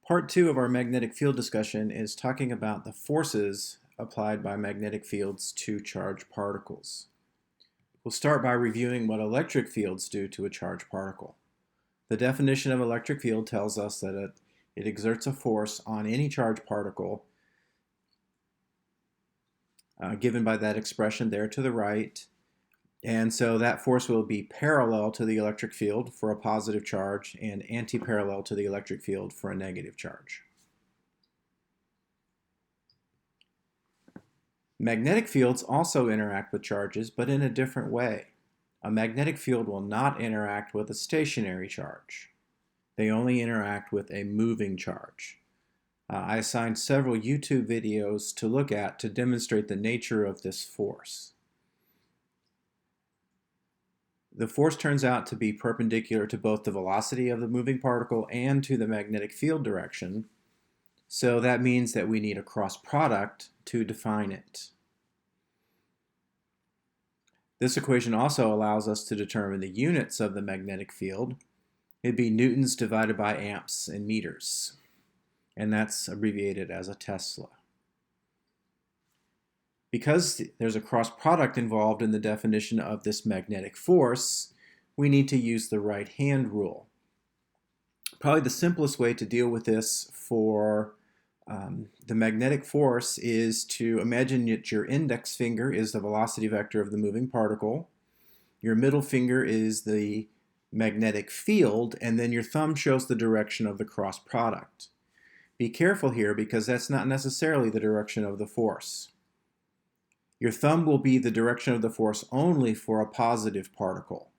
Part two of our magnetic field discussion is talking about the forces applied by magnetic fields to charged particles. We'll start by reviewing what electric fields do to a charged particle. The definition of electric field tells us that it exerts a force on any charged particle given by that expression there to the right. And so that force will be parallel to the electric field for a positive charge and anti-parallel to the electric field for a negative charge. Magnetic fields also interact with charges, but in a different way. A magnetic field will not interact with a stationary charge. They only interact with a moving charge. I assigned several YouTube videos to look at to demonstrate the nature of this force. The force turns out to be perpendicular to both the velocity of the moving particle and to the magnetic field direction, so that means that we need a cross product to define it. This equation also allows us to determine the units of the magnetic field. It'd be newtons divided by amps in meters, and that's abbreviated as a Tesla. Because there's a cross product involved in the definition of this magnetic force, we need to use the right-hand rule. Probably the simplest way to deal with this for the magnetic force is to imagine that your index finger is the velocity vector of the moving particle, your middle finger is the magnetic field, and then your thumb shows the direction of the cross product. Be careful here because that's not necessarily the direction of the force. Your thumb will be the direction of the force only for a positive particle.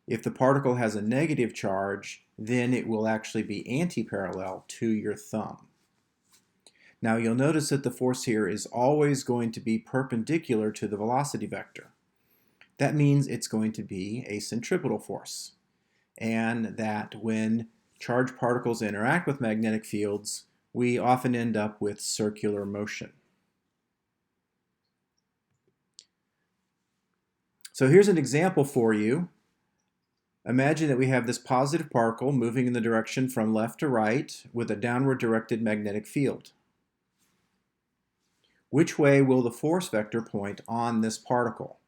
If the particle has a negative charge, then it will actually be anti-parallel to your thumb. Now you'll notice that the force here is always going to be perpendicular to the velocity vector. That means it's going to be a centripetal force, and that when charged particles interact with magnetic fields, we often end up with circular motion. So here's an example for you. Imagine that we have this positive particle moving in the direction from left to right with a downward directed magnetic field. Which way will the force vector point on this particle?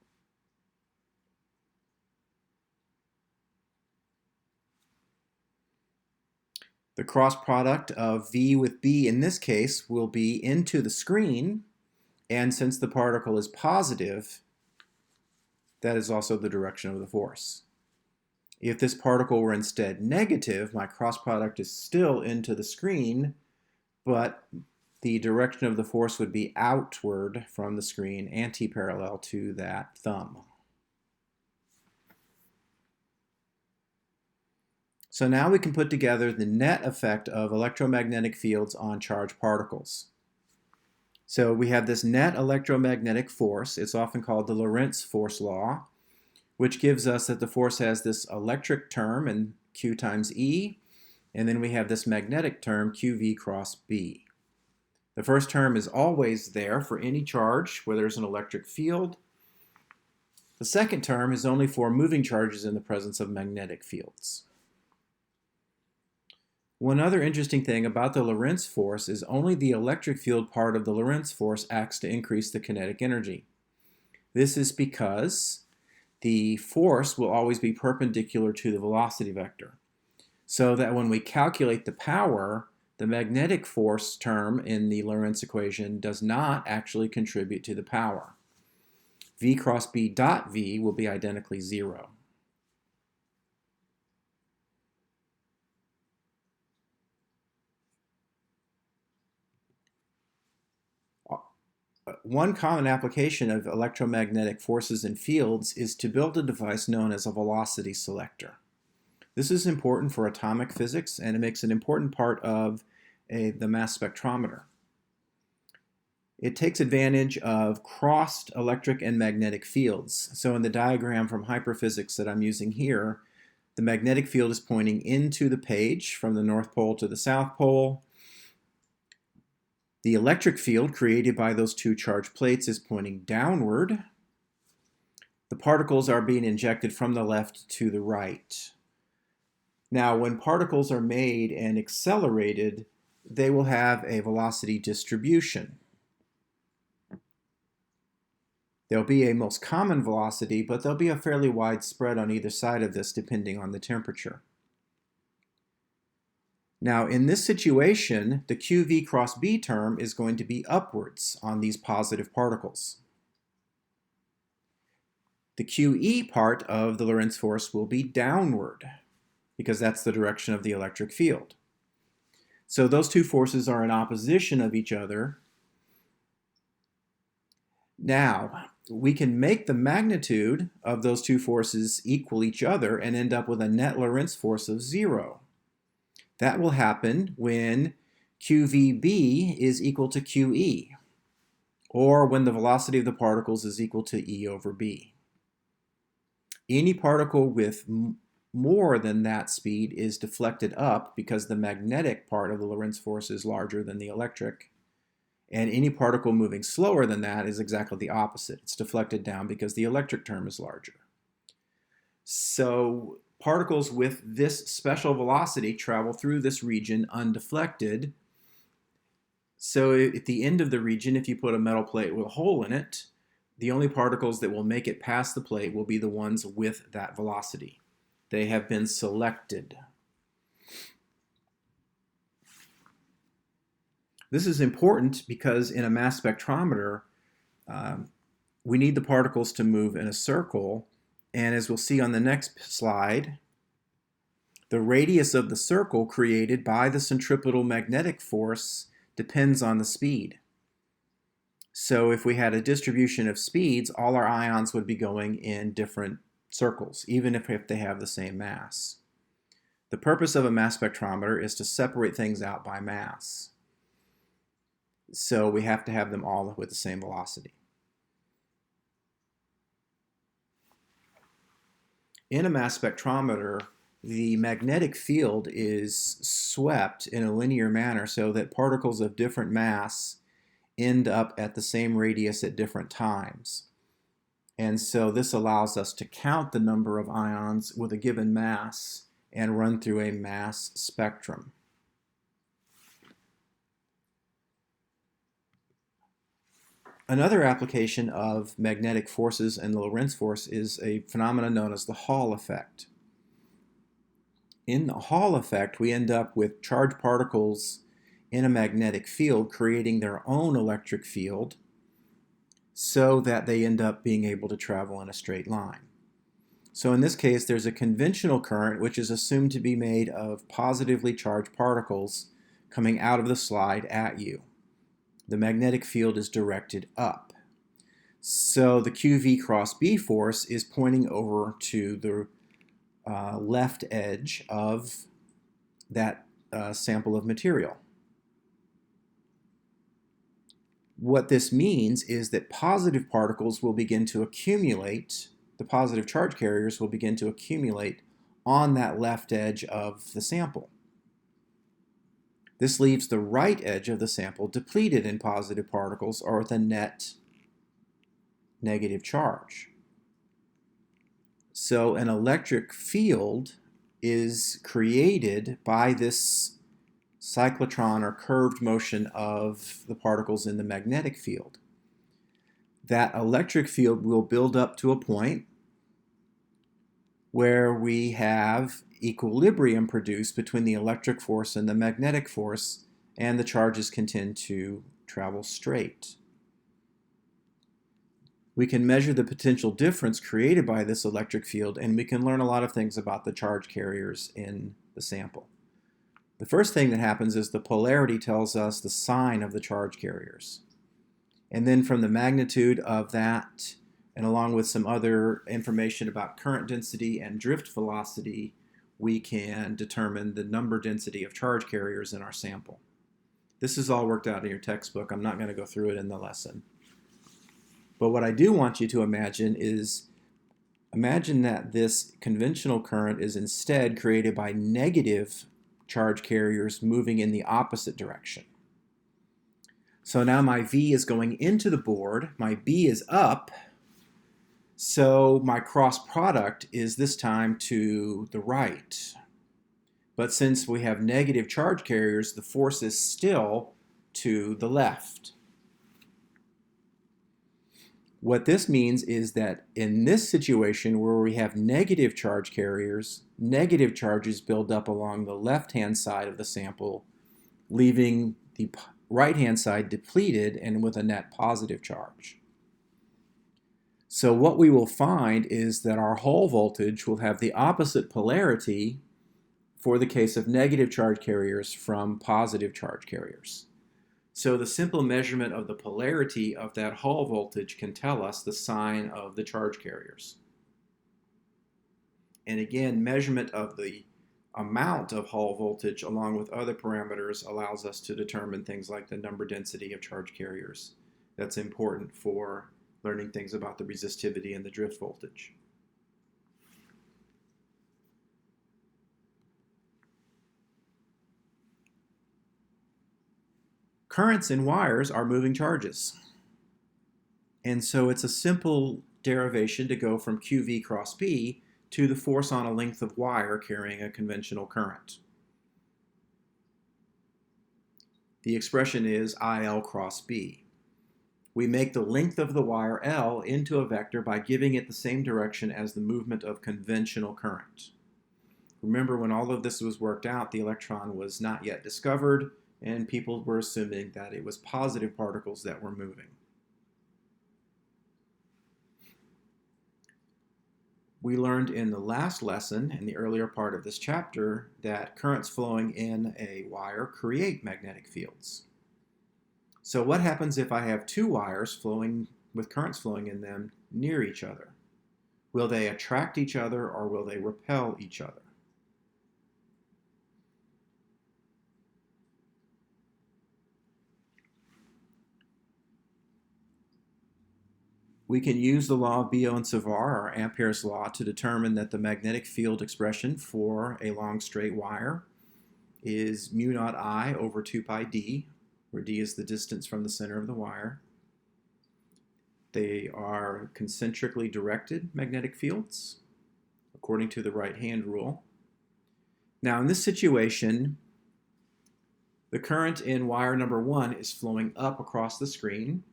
The cross product of V with B in this case will be into the screen, and since the particle is positive, that is also the direction of the force. If this particle were instead negative, my cross product is still into the screen, but the direction of the force would be outward from the screen, anti-parallel to that thumb. So now we can put together the net effect of electromagnetic fields on charged particles. So we have this net electromagnetic force. It's often called the Lorentz force law, which gives us that the force has this electric term in Q times E, and then we have this magnetic term QV cross B. The first term is always there for any charge where there's an electric field. The second term is only for moving charges in the presence of magnetic fields. One other interesting thing about the Lorentz force is only the electric field part of the Lorentz force acts to increase the kinetic energy. This is because the force will always be perpendicular to the velocity vector, so that when we calculate the power, the magnetic force term in the Lorentz equation does not actually contribute to the power. V cross B dot V will be identically 0. One common application of electromagnetic forces and fields is to build a device known as a velocity selector. This is important for atomic physics, and it makes an important part of the mass spectrometer. It takes advantage of crossed electric and magnetic fields. So in the diagram from hyperphysics that I'm using here, the magnetic field is pointing into the page from the North Pole to the South Pole. The electric field created by those two charged plates is pointing downward. The particles are being injected from the left to the right. Now, when particles are made and accelerated, they will have a velocity distribution. There'll be a most common velocity, but there'll be a fairly wide spread on either side of this depending on the temperature. Now, in this situation, the QV cross B term is going to be upwards on these positive particles. The QE part of the Lorentz force will be downward because that's the direction of the electric field. So those two forces are in opposition of each other. Now, we can make the magnitude of those two forces equal each other and end up with a net Lorentz force of 0. That will happen when QVB is equal to QE, or when the velocity of the particles is equal to E over B. Any particle with more than that speed is deflected up because the magnetic part of the Lorentz force is larger than the electric. And any particle moving slower than that is exactly the opposite. It's deflected down because the electric term is larger. So particles with this special velocity travel through this region undeflected. So at the end of the region, if you put a metal plate with a hole in it, the only particles that will make it past the plate will be the ones with that velocity. They have been selected. This is important because in a mass spectrometer, we need the particles to move in a circle. And as we'll see on the next slide, the radius of the circle created by the centripetal magnetic force depends on the speed. So if we had a distribution of speeds, all our ions would be going in different circles, even if they have the same mass. The purpose of a mass spectrometer is to separate things out by mass. So we have to have them all with the same velocity. In a mass spectrometer, the magnetic field is swept in a linear manner so that particles of different mass end up at the same radius at different times. And so this allows us to count the number of ions with a given mass and run through a mass spectrum. Another application of magnetic forces and the Lorentz force is a phenomenon known as the Hall effect. In the Hall effect, we end up with charged particles in a magnetic field creating their own electric field so that they end up being able to travel in a straight line. So in this case, there's a conventional current which is assumed to be made of positively charged particles coming out of the slide at you. The magnetic field is directed up. So the QV cross B force is pointing over to the left edge of that sample of material. What this means is that positive particles will begin to accumulate, the positive charge carriers will begin to accumulate on that left edge of the sample. This leaves the right edge of the sample depleted in positive particles or with a net negative charge. So an electric field is created by this cyclotron or curved motion of the particles in the magnetic field. That electric field will build up to a point where we have equilibrium produced between the electric force and the magnetic force, and the charges can tend to travel straight. We can measure the potential difference created by this electric field, and we can learn a lot of things about the charge carriers in the sample. The first thing that happens is the polarity tells us the sign of the charge carriers. And then from the magnitude of that, and along with some other information about current density and drift velocity, we can determine the number density of charge carriers in our sample. This is all worked out in your textbook. I'm not going to go through it in the lesson. But what I do want you to imagine is, imagine that this conventional current is instead created by negative charge carriers moving in the opposite direction. So now my V is going into the board, my B is up, so my cross product is this time to the right. But since we have negative charge carriers, the force is still to the left. What this means is that in this situation where we have negative charge carriers, negative charges build up along the left-hand side of the sample, leaving the right-hand side depleted and with a net positive charge. So what we will find is that our Hall voltage will have the opposite polarity for the case of negative charge carriers from positive charge carriers. So the simple measurement of the polarity of that Hall voltage can tell us the sign of the charge carriers. And again, measurement of the amount of Hall voltage along with other parameters allows us to determine things like the number density of charge carriers. That's important for learning things about the resistivity and the drift voltage. Currents in wires are moving charges. And so it's a simple derivation to go from QV cross B to the force on a length of wire carrying a conventional current. The expression is IL cross B. We make the length of the wire L into a vector by giving it the same direction as the movement of conventional current. Remember, when all of this was worked out, the electron was not yet discovered, and people were assuming that it was positive particles that were moving. We learned in the last lesson, in the earlier part of this chapter, that currents flowing in a wire create magnetic fields. So what happens if I have two wires flowing with currents flowing in them near each other? Will they attract each other or will they repel each other? We can use the law of Biot and Savart, or Ampere's law, to determine that the magnetic field expression for a long straight wire is mu naught I over 2 pi d, where d is the distance from the center of the wire. They are concentrically directed magnetic fields, according to the right-hand rule. Now, in this situation, the current in wire number 1 is flowing up across the screen,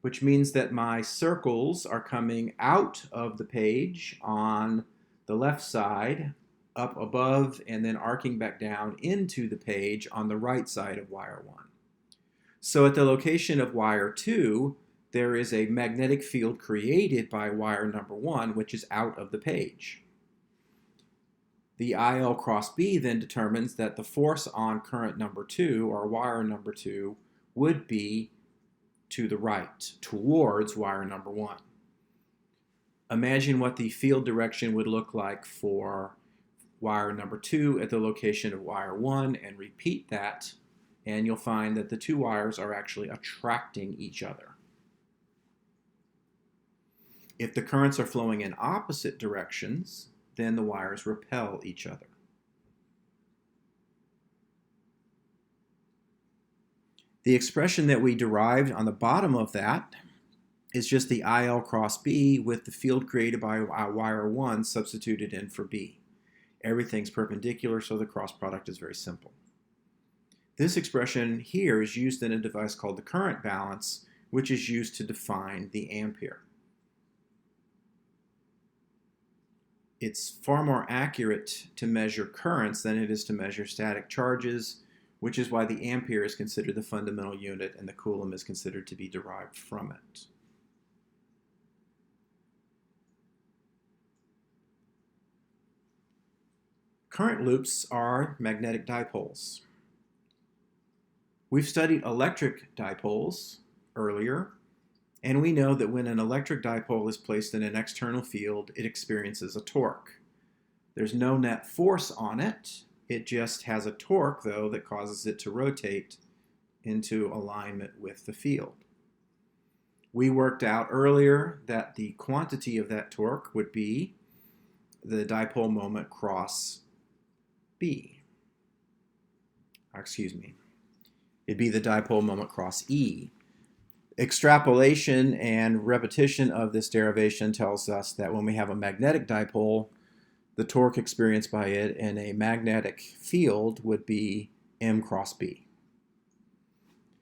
which means that my circles are coming out of the page on the left side, up above, and then arcing back down into the page on the right side of wire 1. So at the location of wire 2, there is a magnetic field created by wire number 1, which is out of the page. The IL cross B then determines that the force on current number 2, or wire number 2, would be to the right, towards wire number 1. Imagine what the field direction would look like for wire number 2 at the location of wire 1, and repeat that, and you'll find that the two wires are actually attracting each other. If the currents are flowing in opposite directions, then the wires repel each other. The expression that we derived on the bottom of that is just the IL cross B with the field created by wire 1 substituted in for B. Everything's perpendicular, so the cross product is very simple. This expression here is used in a device called the current balance, which is used to define the ampere. It's far more accurate to measure currents than it is to measure static charges, which is why the ampere is considered the fundamental unit and the coulomb is considered to be derived from it. Current loops are magnetic dipoles. We've studied electric dipoles earlier, and we know that when an electric dipole is placed in an external field, it experiences a torque. There's no net force on it. It just has a torque, though, that causes it to rotate into alignment with the field. We worked out earlier that the quantity of that torque would be the dipole moment cross B. It'd be the dipole moment cross E. Extrapolation and repetition of this derivation tells us that when we have a magnetic dipole, the torque experienced by it in a magnetic field would be M cross B.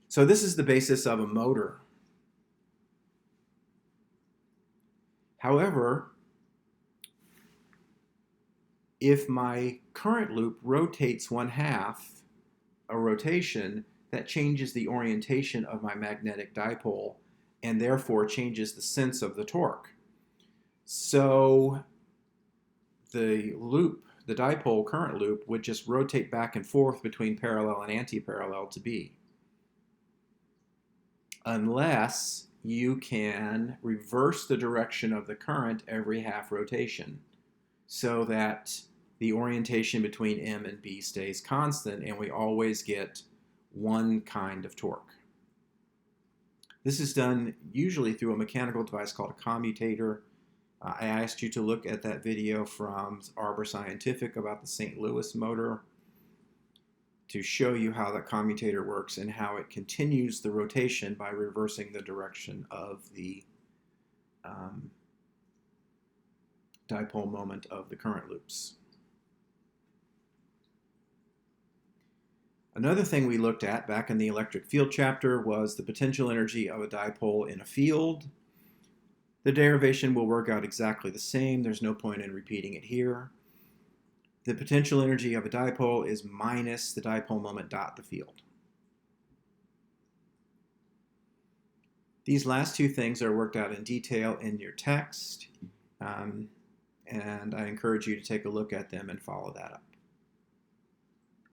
So this is the basis of a motor. However, if my current loop rotates 1/2 a rotation, that changes the orientation of my magnetic dipole and therefore changes the sense of the torque. So the loop, the dipole current loop, would just rotate back and forth between parallel and anti-parallel to B. Unless you can reverse the direction of the current every half rotation so that the orientation between M and B stays constant and we always get one kind of torque. This is done usually through a mechanical device called a commutator. I asked you to look at that video from Arbor Scientific about the St. Louis motor to show you how that commutator works and how it continues the rotation by reversing the direction of the dipole moment of the current loops. Another thing we looked at back in the electric field chapter was the potential energy of a dipole in a field. The derivation will work out exactly the same. There's no point in repeating it here. The potential energy of a dipole is minus the dipole moment dot the field. These last two things are worked out in detail in your text, and I encourage you to take a look at them and follow that up.